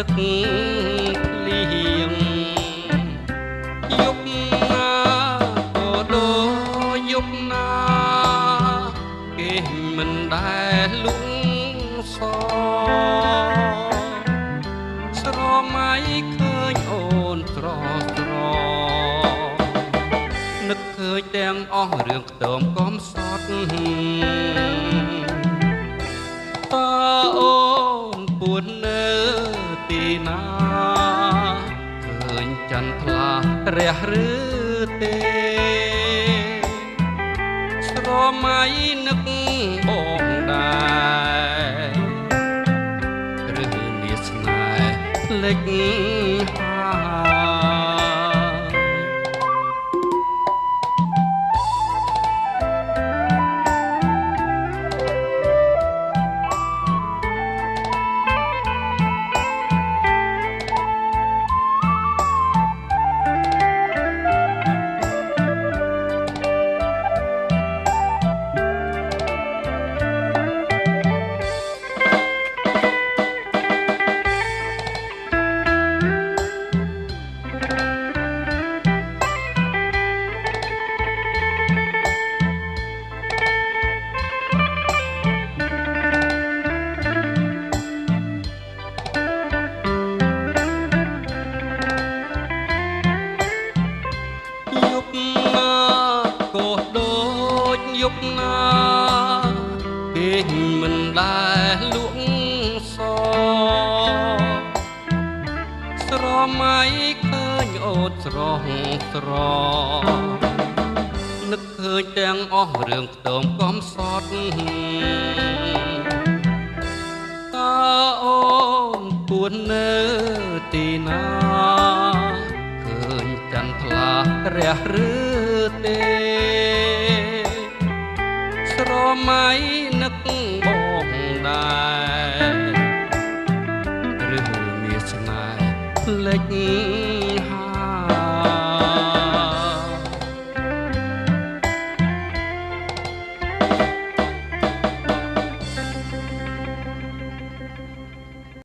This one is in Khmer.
ទឹកភ្លៀងយប់ណាក៏ដូចយប់ណាគេមិនដែលលួងសស្រមៃឃើញអូនស្រស្រនឹកឃើញទាំងអស់រឿងខ្ទមកំសត់តើអូនពួននៅទីណាឃើញចន្ទថ្លារះឬទេស្រមៃនឹកបងដែរឬមានស្នេហ៍លេចហើយយប់ណាគេមិនដែលលួងសស្រមៃឃើញអូនស្រស់ស្រនឹកឃើញទាំងអស់រឿងខ្ទមកំសត់តើអូនពួននៅទីណាឃើញចន្ទថ្លារះឬទេស្រមៃនឹកបងដែរឬមានស្នេហ៍ភ្លេចហើយ